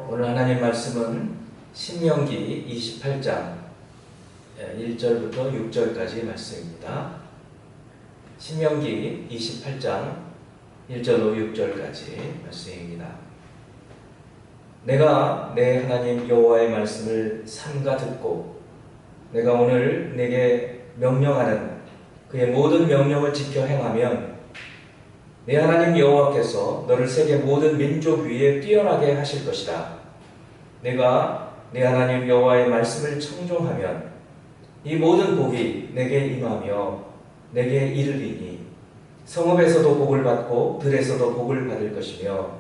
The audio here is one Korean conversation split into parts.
오늘 하나님 말씀은 신명기 28장 1절부터 6절까지 말씀입니다. 신명기 28장 1절로 6절까지 말씀입니다. 내가 내 하나님 여호와의 말씀을 삼가 듣고 내가 오늘 내게 명령하는 그의 모든 명령을 지켜 행하면 내 하나님 여호와께서 너를 세계 모든 민족 위에 뛰어나게 하실 것이다. 내가 내 하나님 여호와의 말씀을 청종하면 이 모든 복이 내게 임하며 내게 이르리니 성읍에서도 복을 받고 들에서도 복을 받을 것이며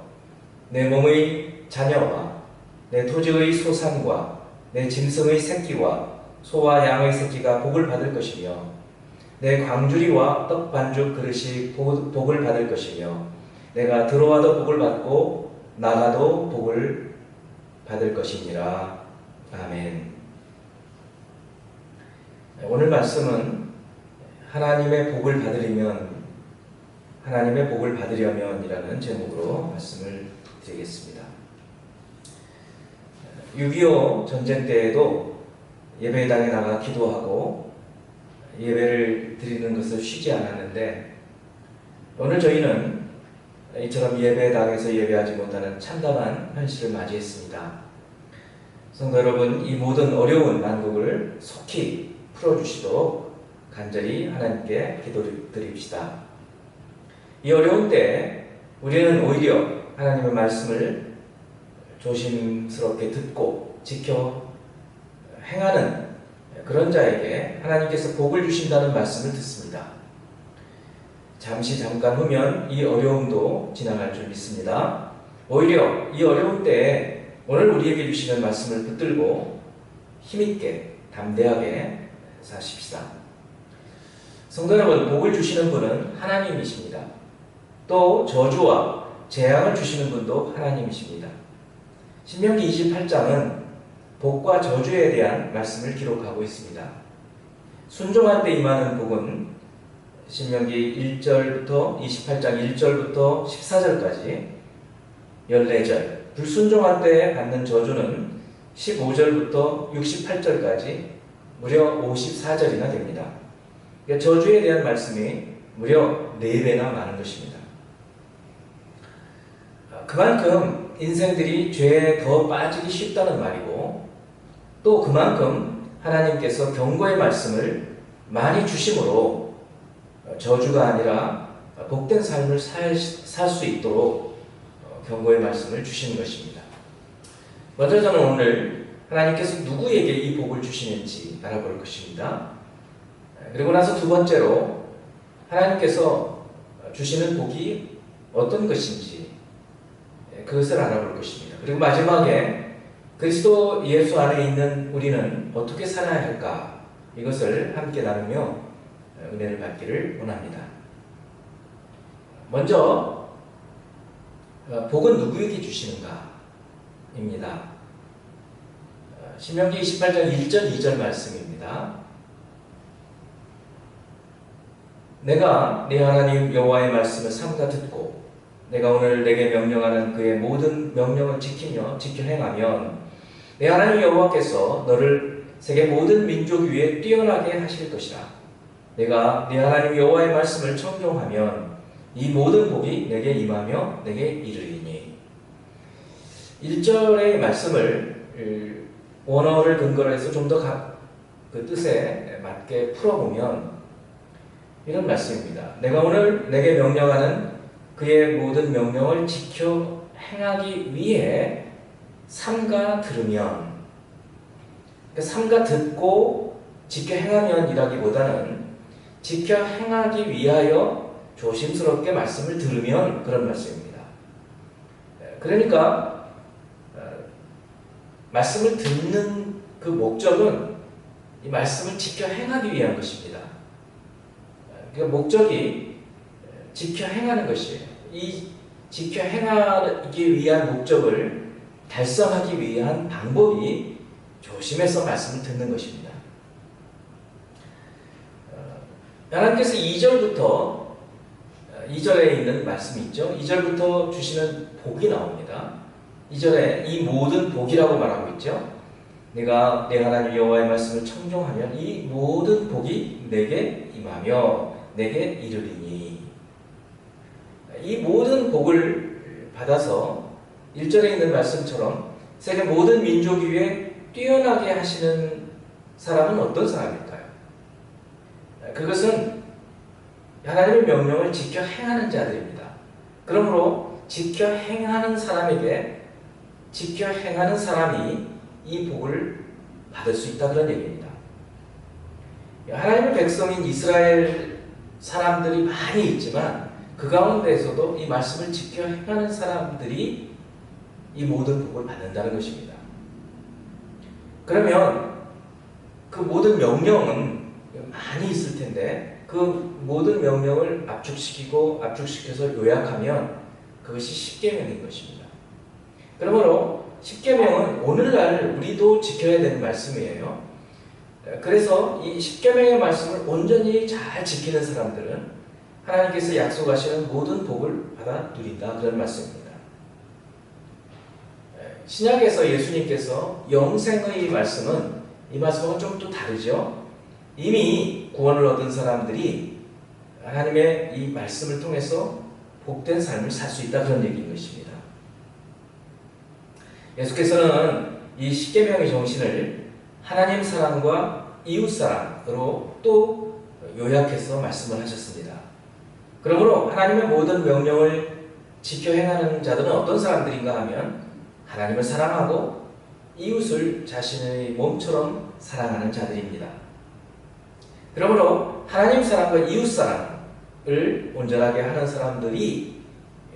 내 몸의 자녀와 내 토지의 소산과 내 짐승의 새끼와 소와 양의 새끼가 복을 받을 것이며 내 광주리와 떡 반죽 그릇이 복을 받을 것이며 내가 들어와도 복을 받고 나가도 복을 받을 것이니라. 아멘. 오늘 말씀은 하나님의 복을 받으려면 이라는 제목으로 말씀을 드리겠습니다. 6.25 전쟁 때에도 예배당에 나가 기도하고 예배를 드리는 것을 쉬지 않았는데 오늘 저희는 이처럼 예배당에서 예배하지 못하는 참담한 현실을 맞이했습니다. 성도 여러분, 이 모든 어려운 난국을 속히 풀어주시도록 간절히 하나님께 기도드립시다. 이 어려운 때 우리는 오히려 하나님의 말씀을 조심스럽게 듣고 지켜 행하는 그런 자에게 하나님께서 복을 주신다는 말씀을 듣습니다. 잠깐 후면 이 어려움도 지나갈 줄 믿습니다. 오히려 이 어려운 때에 오늘 우리에게 주시는 말씀을 붙들고 힘있게 담대하게 사십시다. 성도 여러분, 복을 주시는 분은 하나님이십니다. 또 저주와 재앙을 주시는 분도 하나님이십니다. 신명기 28장은 복과 저주에 대한 말씀을 기록하고 있습니다. 순종할 때 임하는 복은 신명기 1절부터 28장 1절부터 14절까지 14절, 불순종할 때 받는 저주는 15절부터 68절까지 무려 54절이나 됩니다. 저주에 대한 말씀이 무려 4배나 많은 것입니다. 그만큼 인생들이 죄에 더 빠지기 쉽다는 말이고 또 그만큼 하나님께서 경고의 말씀을 많이 주심으로 저주가 아니라 복된 삶을 살 수 있도록 경고의 말씀을 주시는 것입니다. 먼저 저는 오늘 하나님께서 누구에게 이 복을 주시는지 알아볼 것입니다. 그리고 나서 두 번째로 하나님께서 주시는 복이 어떤 것인지 그것을 알아볼 것입니다. 그리고 마지막에 그리스도 예수 안에 있는 우리는 어떻게 살아야 할까? 이것을 함께 나누며 은혜를 받기를 원합니다. 먼저 복은 누구에게 주시는가? 입니다. 신명기 28장 1절 2절 말씀입니다. 내가 네 하나님 여호와의 말씀을 삼가 듣고 내가 오늘 내게 명령하는 그의 모든 명령을 지키며 지켜 행하면 내 하나님 여호와께서 너를 세계 모든 민족 위에 뛰어나게 하실 것이라. 내가 네 하나님 여호와의 말씀을 청종하면 이 모든 복이 내게 임하며 내게 이르리니. 1절의 말씀을 원어를 근거로 해서 좀 더 그 뜻에 맞게 풀어보면 이런 말씀입니다. 내가 오늘 내게 명령하는 그의 모든 명령을 지켜 행하기 위해 삼가 들으면, 그러니까 삼가 듣고 지켜 행하면 이라기보다는 지켜 행하기 위하여 조심스럽게 말씀을 들으면 그런 말씀입니다. 그러니까 말씀을 듣는 그 목적은 이 말씀을 지켜 행하기 위한 것입니다. 그러니까 목적이 지켜 행하는 것이에요. 이 지켜 행하기 위한 목적을 달성하기 위한 방법이 조심해서 말씀을 듣는 것입니다. 하나님께서 2절에 있는 말씀이 있죠. 2절부터 주시는 복이 나옵니다. 2절에 이 모든 복이라고 말하고 있죠. 내가 내 하나님 여호와의 말씀을 청종하면 이 모든 복이 내게 임하며 내게 이르리니. 이 모든 복을 받아서 1절에 있는 말씀처럼 세계 모든 민족 위에 뛰어나게 하시는 사람은 어떤 사람일까요? 그것은 하나님의 명령을 지켜 행하는 자들입니다. 그러므로 지켜 행하는 사람에게 지켜 행하는 사람이 이 복을 받을 수 있다, 그런 얘기입니다. 하나님의 백성인 이스라엘 사람들이 많이 있지만 그 가운데에서도 이 말씀을 지켜 행하는 사람들이 이 모든 복을 받는다는 것입니다. 그러면 그 모든 명령은 많이 있을 텐데 그 모든 명령을 압축시켜서 요약하면 그것이 십계명인 것입니다. 그러므로 십계명은 오늘날 우리도 지켜야 되는 말씀이에요. 그래서 이 십계명의 말씀을 온전히 잘 지키는 사람들은 하나님께서 약속하시는 모든 복을 받아 누린다, 그런 말씀입니다. 신약에서 예수님께서 영생의 말씀은 이 말씀하고 좀 또 다르죠. 이미 구원을 얻은 사람들이 하나님의 이 말씀을 통해서 복된 삶을 살 수 있다, 그런 얘기인 것입니다. 예수께서는 이 십계명의 정신을 하나님 사랑과 이웃 사랑으로 또 요약해서 말씀을 하셨습니다. 그러므로 하나님의 모든 명령을 지켜 행하는 자들은 어떤 사람들인가 하면 하나님을 사랑하고 이웃을 자신의 몸처럼 사랑하는 자들입니다. 그러므로 하나님 사랑과 이웃 사랑을 온전하게 하는 사람들이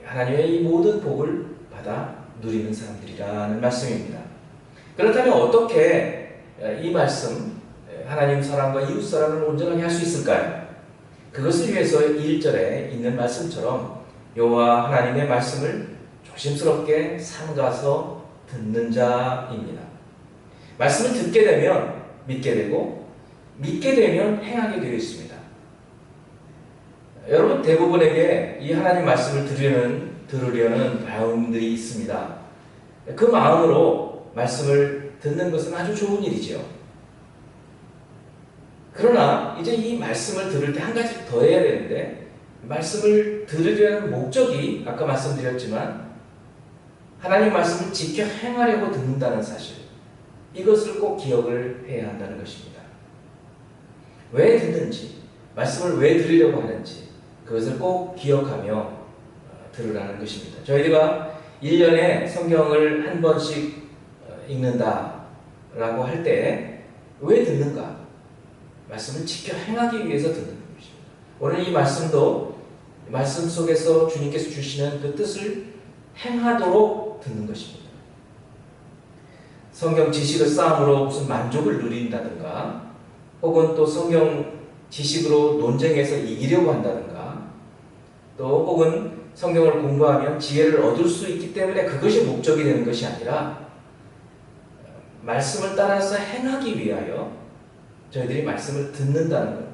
하나님의 이 모든 복을 받아 누리는 사람들이라는 말씀입니다. 그렇다면 어떻게 이 말씀, 하나님 사랑과 이웃 사랑을 온전하게 할 수 있을까요? 그것을 위해서 1절에 있는 말씀처럼 여호와 하나님의 말씀을 조심스럽게 삼가서 듣는 자입니다. 말씀을 듣게 되면 믿게 되고 믿게 되면 행하게 되어 있습니다. 여러분 대부분에게 이 하나님 말씀을 들으려는 마음들이 있습니다. 그 마음으로 말씀을 듣는 것은 아주 좋은 일이죠. 그러나 이제 이 말씀을 들을 때 한 가지 더 해야 되는데, 말씀을 들으려는 목적이 아까 말씀드렸지만 하나님 말씀을 지켜 행하려고 듣는다는 사실, 이것을 꼭 기억을 해야 한다는 것입니다. 왜 듣는지, 말씀을 왜 들으려고 하는지 그것을 꼭 기억하며 들으라는 것입니다. 저희가 1년에 성경을 한 번씩 읽는다라고 할 때 왜 듣는가? 말씀을 지켜 행하기 위해서 듣는 것입니다. 오늘 이 말씀도 말씀 속에서 주님께서 주시는 그 뜻을 행하도록 듣는 것입니다. 성경 지식을 쌓음으로 무슨 만족을 누린다든가, 혹은 또 성경 지식으로 논쟁에서 이기려고 한다든가, 또 혹은 성경을 공부하면 지혜를 얻을 수 있기 때문에 그것이 목적이 되는 것이 아니라 말씀을 따라서 행하기 위하여 저희들이 말씀을 듣는다는 것,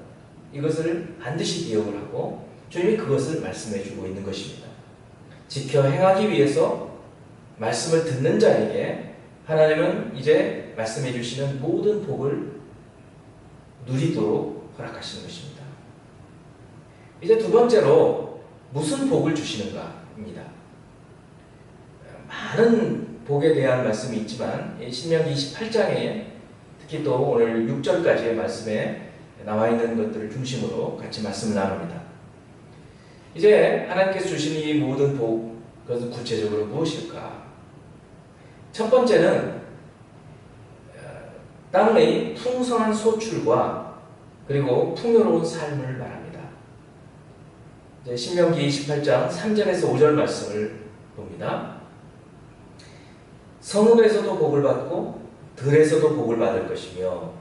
이것을 반드시 기억을 하고 주님이 그것을 말씀해 주고 있는 것입니다. 지켜 행하기 위해서 말씀을 듣는 자에게 하나님은 이제 말씀해 주시는 모든 복을 누리도록 허락하시는 것입니다. 이제 두 번째로 무슨 복을 주시는가입니다. 많은 복에 대한 말씀이 있지만 신명기 28장에 특히 또 오늘 6절까지의 말씀에 나와 있는 것들을 중심으로 같이 말씀을 나눕니다. 이제 하나님께서 주신 이 모든 복, 그것은 구체적으로 무엇일까? 첫 번째는 땅의 풍성한 소출과 그리고 풍요로운 삶을 말합니다. 이제 신명기 28장 3절에서 5절 말씀을 봅니다. 성읍에서도 복을 받고 들에서도 복을 받을 것이며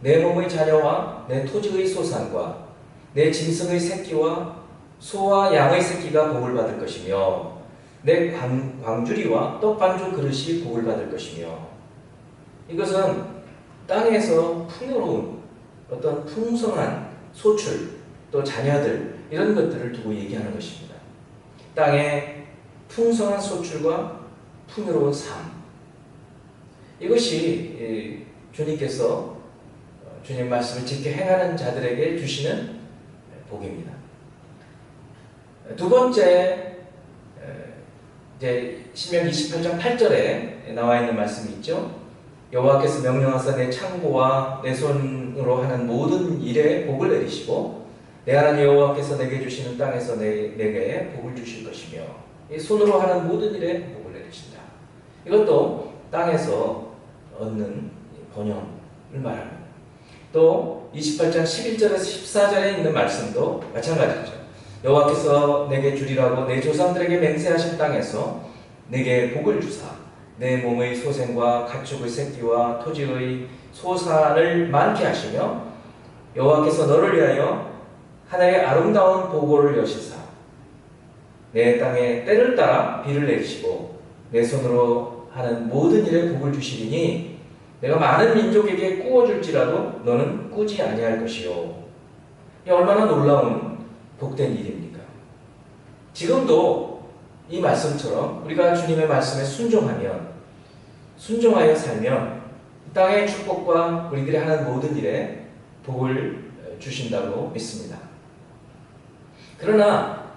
내 몸의 자녀와 내 토지의 소산과 내 짐승의 새끼와 소와 양의 새끼가 복을 받을 것이며 내 광주리와 떡반죽 그릇이 복을 받을 것이며, 이것은 땅에서 풍요로운 어떤 풍성한 소출, 또 자녀들, 이런 것들을 두고 얘기하는 것입니다. 땅에 풍성한 소출과 풍요로운 삶. 이것이 주님께서 주님 말씀을 지켜 행하는 자들에게 주시는 복입니다. 두 번째, 이제 신명기 28장 8절에 나와 있는 말씀이 있죠. 여호와께서 명령하사 내 창고와 내 손으로 하는 모든 일에 복을 내리시고 내 하나님 여호와께서 내게 주시는 땅에서 내게 복을 주실 것이며 이 손으로 하는 모든 일에 복을 내리신다. 이것도 땅에서 얻는 번영을 말합니다. 또 28장 11절에서 14절에 있는 말씀도 마찬가지죠. 여호와께서 내게 주리라고 내 조상들에게 맹세하신 땅에서 내게 복을 주사 내 몸의 소생과 가축의 새끼와 토지의 소산을 많게 하시며 여호와께서 너를 위하여 하나의 아름다운 보고를 여시사 내 땅에 때를 따라 비를 내리시고 내 손으로 하는 모든 일에 복을 주시리니 내가 많은 민족에게 꾸어줄지라도 너는 꾸지 아니할 것이요. 이 얼마나 놀라운 복된 일입니까? 지금도 이 말씀처럼 우리가 주님의 말씀에 순종하여 살면 땅의 축복과 우리들이 하는 모든 일에 복을 주신다고 믿습니다. 그러나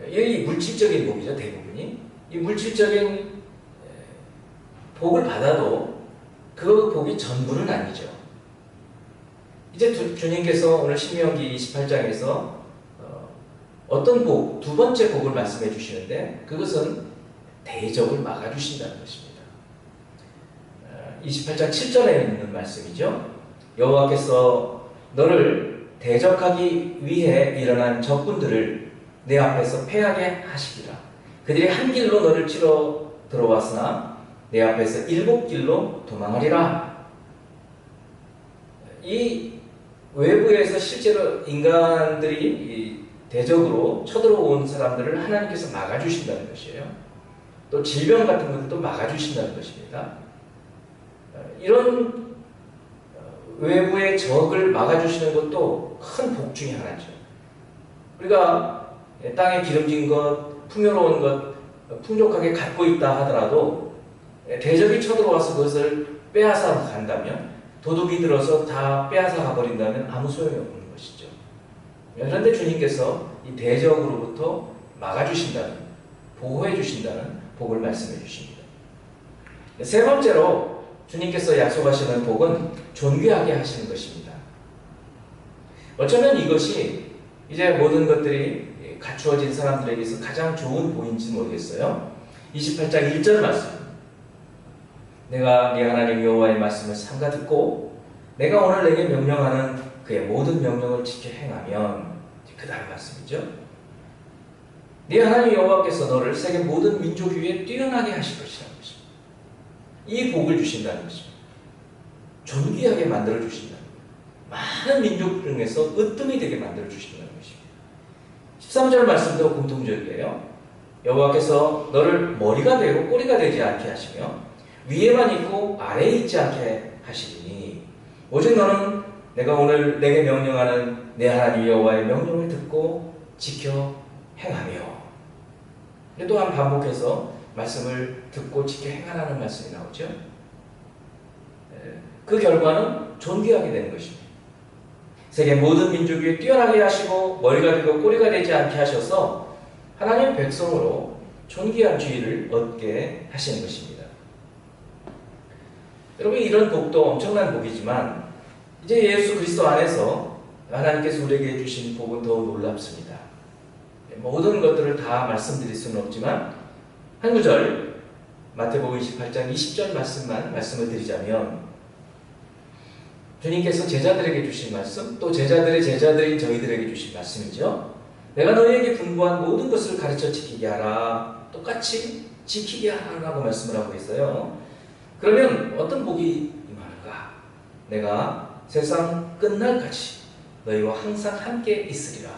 이 물질적인 복이죠. 대부분이 이 물질적인 복을 받아도 그 복이 전부는 아니죠. 이제 주님께서 오늘 신명기 28장에서 어떤 복, 두 번째 복을 말씀해 주시는데 그것은 대적을 막아주신다는 것입니다. 28장 7절에 있는 말씀이죠. 여호와께서 너를 대적하기 위해 일어난 적군들을 내 앞에서 패하게 하시리라. 그들이 한 길로 너를 치러 들어왔으나 내 앞에서 7길로 도망하리라. 이 외부에서 실제로 인간들이 대적으로 쳐들어온 사람들을 하나님께서 막아주신다는 것이에요. 또 질병 같은 것들도 막아주신다는 것입니다. 이런 외부의 적을 막아주시는 것도 큰 복 중에 하나죠. 우리가 땅에 기름진 것, 풍요로운 것, 풍족하게 갖고 있다 하더라도 대적이 쳐들어와서 그것을 빼앗아 간다면, 도둑이 들어서 다 빼앗아 가버린다면 아무 소용이 없는 것이죠. 그런데 주님께서 이 대적으로부터 막아주신다는, 보호해주신다는 복을 말씀해 주십니다. 세 번째로 주님께서 약속하시는 복은 존귀하게 하시는 것입니다. 어쩌면 이것이 이제 모든 것들이 갖추어진 사람들에게서 가장 좋은 복인지 모르겠어요. 28장 1절 말씀. 내가 네 하나님 여호와의 말씀을 삼가 듣고 내가 오늘 내게 명령하는 그의 모든 명령을 지켜 행하면, 그 다음 말씀이죠. 네 하나님 여호와께서 너를 세계 모든 민족 위에 뛰어나게 하실 것이라는 것입니다. 이 복을 주신다는 것입니다. 존귀하게 만들어 주신다는 것입니다. 많은 민족 중에서 으뜸이 되게 만들어 주신다는 것입니다. 13절 말씀도 공통적이에요. 여호와께서 너를 머리가 되고 꼬리가 되지 않게 하시며 위에만 있고 아래에 있지 않게 하시리니 오직 너는 내가 오늘 내게 명령하는 내 하나님 여호와의 명령을 듣고 지켜 행하며. 또한 반복해서 말씀을 듣고 지켜 행하라는 말씀이 나오죠. 그 결과는 존귀하게 되는 것입니다. 세계 모든 민족 위에 뛰어나게 하시고 머리가 되고 꼬리가 되지 않게 하셔서 하나님의 백성으로 존귀한 지위를 얻게 하시는 것입니다. 여러분, 이런 복도 엄청난 복이지만 이제 예수 그리스도 안에서 하나님께서 우리에게 주신 복은 더욱 놀랍습니다. 모든 것들을 다 말씀드릴 수는 없지만 한 구절, 마태복음 28장 20절 말씀을 드리자면, 주님께서 제자들에게 주신 말씀, 또 제자들의 제자들인 저희들에게 주신 말씀이죠. 내가 너희에게 분부한 모든 것을 가르쳐 지키게 하라. 똑같이 지키게 하라고 말씀을 하고 있어요. 그러면 어떤 복이 임하는가? 내가 세상 끝날까지 너희와 항상 함께 있으리라.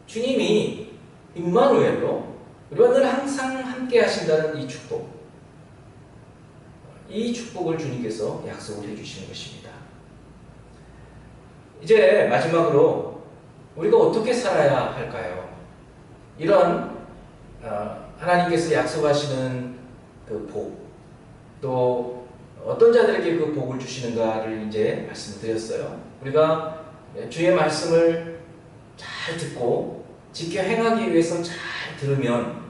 주님이 임마누엘로 우리와 늘 항상 함께 하신다는 이 축복, 이 축복을 주님께서 약속을 해주시는 것입니다. 이제 마지막으로 우리가 어떻게 살아야 할까요? 이런 하나님께서 약속하시는 그 복, 또 어떤 자들에게 그 복을 주시는가를 이제 말씀드렸어요. 우리가 주의 말씀을 잘 듣고 지켜 행하기 위해서 잘 들으면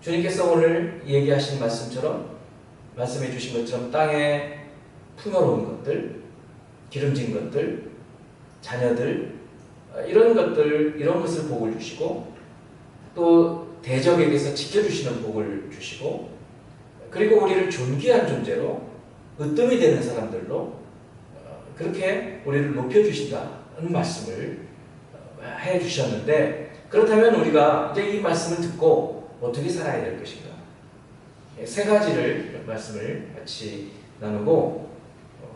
주님께서 오늘 얘기하신 말씀처럼 말씀해 주신 것처럼 땅에 풍요로운 것들, 기름진 것들, 자녀들, 이런 것을 복을 주시고 또 대적에게서 지켜주시는 복을 주시고 그리고 우리를 존귀한 존재로 으뜸이 되는 사람들로 그렇게 우리를 높여주신다는 말씀을 해주셨는데 그렇다면 우리가 이제 이 말씀을 듣고 어떻게 살아야 될 것인가? 세 가지를 말씀을 같이 나누고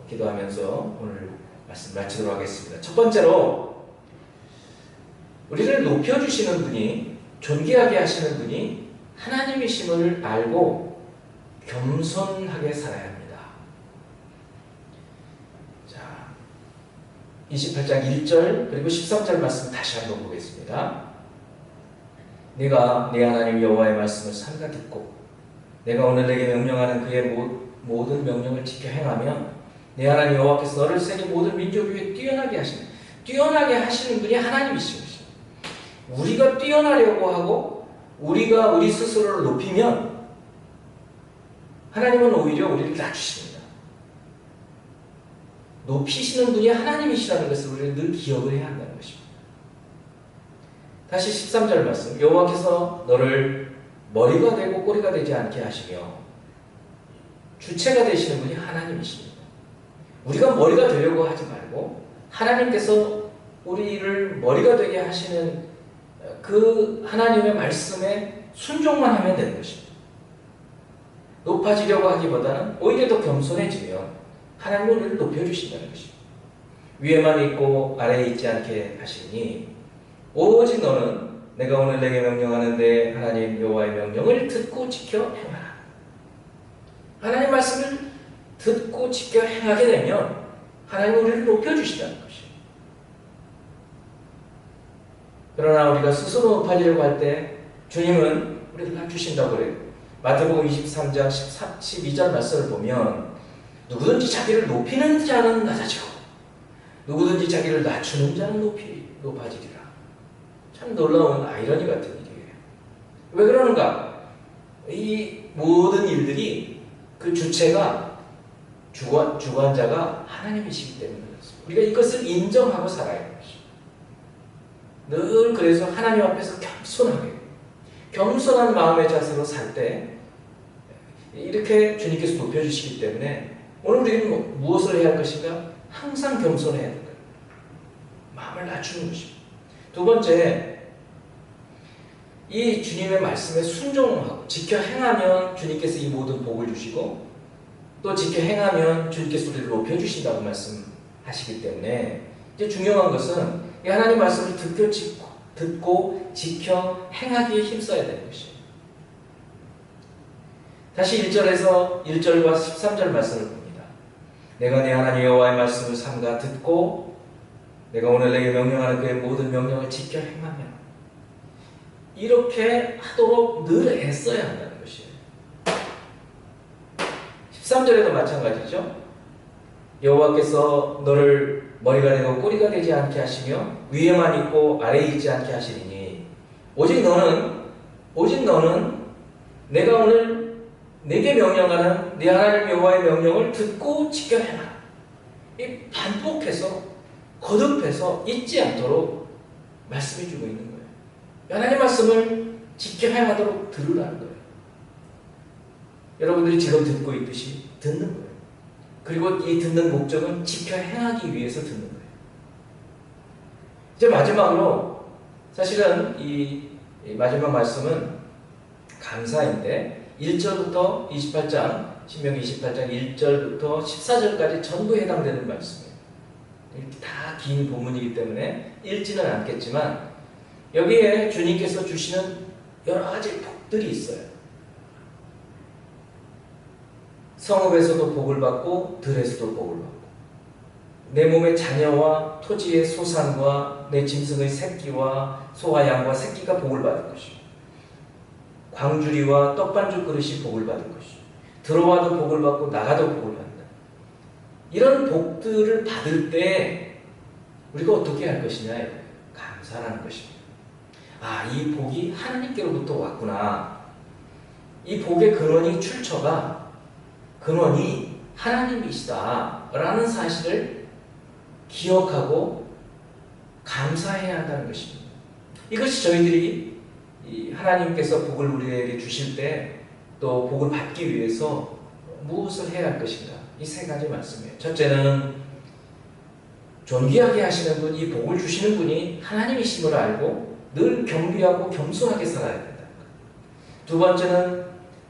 기도하면서 오늘 말씀 마치도록 하겠습니다. 첫 번째로 우리를 높여주시는 분이 존귀하게 하시는 분이 하나님이심을 알고 겸손하게 살아야 합니다. 자, 28장 1절 그리고 13절 말씀 다시 한번 보겠습니다. 네가 네 하나님 여호와의 말씀을 삼가 듣고 내가 오늘 내게 명령하는 그의 모든 명령을 지켜 행하면 내 하나님 여호와께서 너를 세계 모든 민족 위에 뛰어나게 하시는 분이 하나님이신 것입니다. 우리가 뛰어나려고 하고 우리가 우리 스스로를 높이면 하나님은 오히려 우리를 낮추십니다. 높이시는 분이 하나님이시라는 것을 우리는 늘 기억을 해야 한다는 것입니다. 다시 13절 말씀 여호와께서 너를 머리가 되고 꼬리가 되지 않게 하시며 주체가 되시는 분이 하나님이십니다. 우리가 머리가 되려고 하지 말고 하나님께서 우리를 머리가 되게 하시는 그 하나님의 말씀에 순종만 하면 되는 것입니다. 높아지려고 하기보다는 오히려 더 겸손해지면 하나님은 우리를 높여주신다는 것입니다. 위에만 있고 아래에 있지 않게 하시니 오직 너는 내가 오늘 내게 명령하는 내 하나님 여호와의 명령을 듣고 지켜 행하라. 하나님 말씀을 듣고 지켜 행하게 되면 하나님은 우리를 높여주신다는 것입니다. 그러나 우리가 스스로 높아지려고 할 때 주님은 우리를 낮추신다고 그래요. 마태복음 23장 12절 말씀을 보면 누구든지 자기를 높이는 자는 낮아지고 누구든지 자기를 낮추는 자는 높아지리라. 참 놀라운 아이러니 같은 일이에요. 왜 그러는가? 이 모든 일들이 그 주체가 주관자가 하나님이시기 때문에 그렇습니다. 우리가 이것을 인정하고 살아야 하는 것입니다. 늘 그래서 하나님 앞에서 겸손한 마음의 자세로 살 때 이렇게 주님께서 높여주시기 때문에 오늘 우리는 무엇을 해야 할 것인가? 항상 겸손해야 된다. 마음을 낮추는 것입니다. 두 번째, 이 주님의 말씀에 순종하고 지켜 행하면 주님께서 이 모든 복을 주시고 또 지켜 행하면 주님께서 우리를 높여주신다고 말씀하시기 때문에 이제 중요한 것은 이 하나님 말씀을 듣고 지켜 행하기에 힘써야 되는 것입니다. 다시 1절과 13절 말씀을 봅니다. 내가 내 하나님 여호와의 말씀을 삼가 듣고 내가 오늘 내게 명령하는 그의 모든 명령을 지켜 행하면 이렇게 하도록 늘 애써야 한다는 것이에요. 13절에도 마찬가지죠. 여호와께서 너를 머리가 되고 꼬리가 되지 않게 하시며 위에만 있고 아래에 있지 않게 하시리니 오직 너는 내가 오늘 내게 명령하는 네 하나님 여호와의 명령을 듣고 지켜 행하라. 이 반복해서 거듭해서 잊지 않도록 말씀해 주고 있는 거예요. 하나님 말씀을 지켜 행하도록 들으라는 거예요. 여러분들이 지금 듣고 있듯이 듣는 거예요. 그리고 이 듣는 목적은 지켜 행하기 위해서 듣는 거예요. 이제 마지막으로 사실은 이 마지막 말씀은 감사인데 1절부터 28장 신명기 28장 1절부터 14절까지 전부 해당되는 말씀이에요. 이렇게 다 긴 본문이기 때문에 읽지는 않겠지만 여기에 주님께서 주시는 여러 가지 복들이 있어요. 성읍에서도 복을 받고 들에서도 복을 받고 내 몸의 자녀와 토지의 소산과 내 짐승의 새끼와 소와 양과 새끼가 복을 받을 것이고 광주리와 떡반죽 그릇이 복을 받을 것이고 들어와도 복을 받고 나가도 복을 받는다. 이런 복들을 받을 때 우리가 어떻게 할 것이냐? 감사하는 것입니다. 아, 이 복이 하나님께로부터 왔구나. 이 복의 근원이 하나님이시다 라는 사실을 기억하고 감사해야 한다는 것입니다. 이것이 저희들이 하나님께서 복을 우리에게 주실 때 또 복을 받기 위해서 무엇을 해야 할 것인가? 이 세 가지 말씀이에요. 첫째는 존귀하게 하시는 분, 이 복을 주시는 분이 하나님이심을 알고 늘 겸비하고 겸손하게 살아야 된다는 것. 두 번째는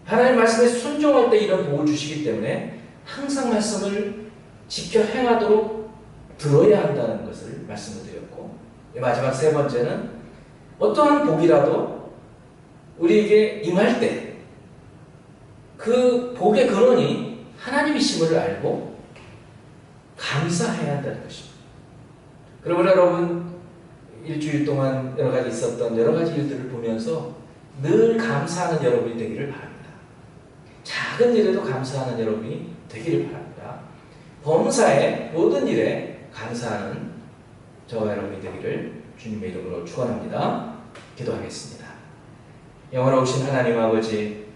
하나님 말씀에 순종할 때 이런 복을 주시기 때문에 항상 말씀을 지켜 행하도록 들어야 한다는 것을 말씀을 드렸고, 마지막 세 번째는 어떠한 복이라도 우리에게 임할 때 그 복의 근원이 하나님이심을 알고 감사해야 한다는 것입니다. 그러므로 여러분 일주일 동안 여러 가지 있었던 여러 가지 일들을 보면서 늘 감사하는 여러분이 되기를 바랍니다. 작은 일에도 감사하는 여러분이 되기를 바랍니다. 범사의 모든 일에 감사하는 저와 여러분이 되기를 주님의 이름으로 축원합니다. 기도하겠습니다. 영원하신 하나님 아버지,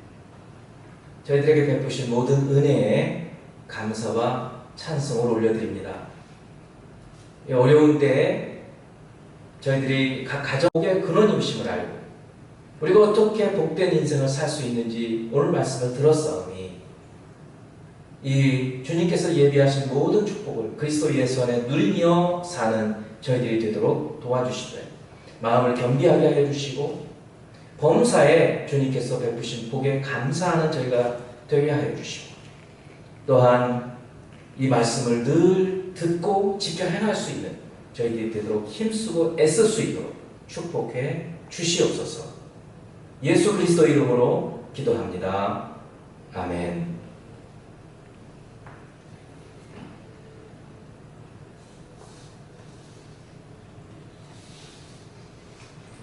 저희들에게 베푸신 모든 은혜에 감사와 찬송을 올려드립니다. 이 어려운 때에 저희들이 각 가정의 근원이심을 알고 우리가 어떻게 복된 인생을 살 수 있는지 오늘 말씀을 들었사오니 이 주님께서 예비하신 모든 축복을 그리스도 예수 안에 누리며 사는 저희들이 되도록 도와주시되 마음을 겸비하게 하여 주시고 범사에 주님께서 베푸신 복에 감사하는 저희가 되게 하여 주시고 또한 이 말씀을 늘 듣고 지켜 행할 수 있는 저희들이 되도록 힘쓰고 애쓸 수 있도록 축복해 주시옵소서. 예수 그리스도 이름으로 기도합니다. 아멘.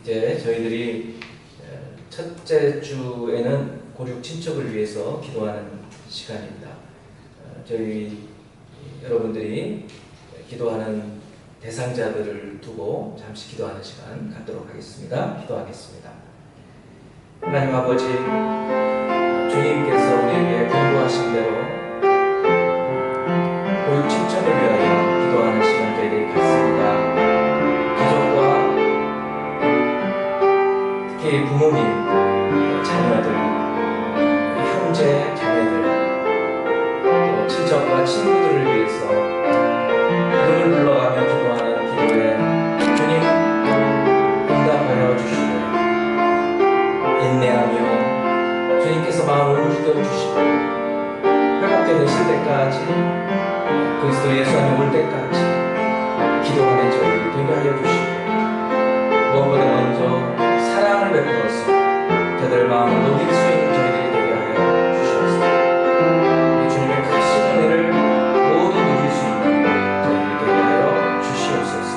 이제 저희들이 첫째 주에는 고륙 친척을 위해서 기도하는 시간입니다. 저희 여러분들이 기도하는 대상자들을 두고 잠시 기도하는 시간 갖도록 하겠습니다. 기도하겠습니다. 하나님 아버지, 주님께서 우리에게 권고하신 대로 고육 친척을 위하여 기도하는 시간 저희들이 갖습니다. 가족과 특히 부모님, 자녀들, 형제, 자매들, 또 친척과 친구들을 위해서 이름을 불러가며 기도하는 기도에 주님 응답하여 주시고 인내하며 주님께서 마음을 움직여 주시고 회복되실 때까지 그리스도 예수 안에 올 때까지 기도하는 저희들이 되게 하여 주시고 무엇보다 먼저 사랑을 베풀어서 저들 마음을 녹일 수 있는 저희들이 되게 하여 주시옵소서. 이 주님의 크신 은혜를 모두 누릴 수 있는 저희들이 되게 하여 주시옵소서.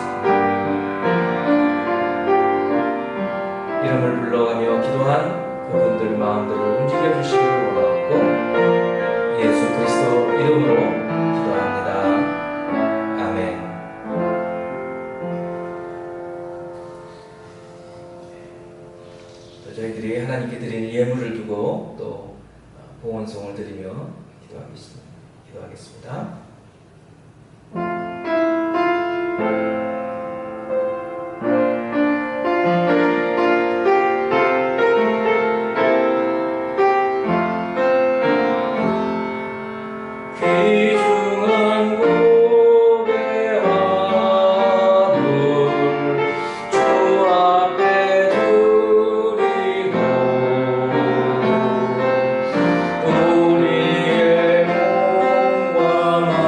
이름을 불러가며 기도한 그분들 마음들을 움직여 주시기를 원하옵고 예수 그리스도 이름으로 기도합니다. 아멘. 저희들이 하나님께 드리는 예물을 두고 또 봉헌송을 드리며 기도하겠습니다. 우리의 몸과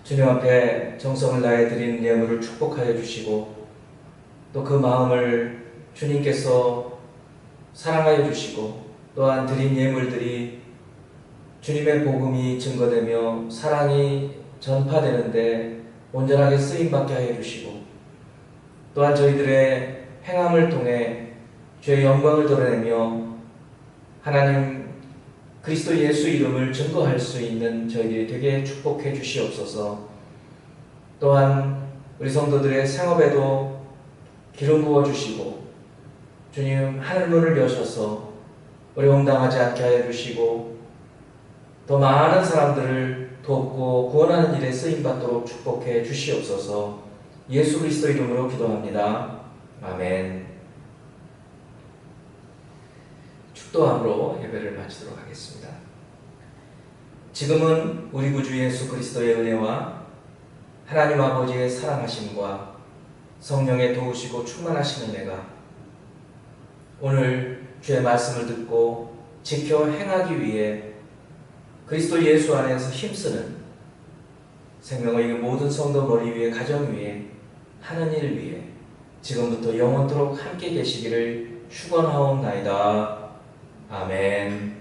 주님 앞에 정성을 다해 드리는 예물을 축복하여 주시고 또 그 마음을 주님께서 사랑하여 주시고 또한 드린 예물들이 주님의 복음이 증거되며 사랑이 전파되는데 온전하게 쓰임받게 하여 주시고 또한 저희들의 행함을 통해 주의 영광을 드러내며 하나님 그리스도 예수 이름을 증거할 수 있는 저희들이 되게 축복해 주시옵소서. 또한 우리 성도들의 생업에도 기름 부어 주시고 주님 하늘문을 여셔서 어려움 당하지 않게 하여 주시고 더 많은 사람들을 돕고 구원하는 일에 쓰임받도록 축복해 주시옵소서. 예수 그리스도 이름으로 기도합니다. 아멘. 축도함으로 예배를 마치도록 하겠습니다. 지금은 우리 구주 예수 그리스도의 은혜와 하나님 아버지의 사랑하심과 성령의 도우시고 충만하신 은혜가 오늘 주의 말씀을 듣고 지켜 행하기 위해 그리스도 예수 안에서 힘쓰는 생명의 모든 성도 머리 위에 가정 위에 하는 일 위에 지금부터 영원토록 함께 계시기를 축원하옵나이다. 아멘.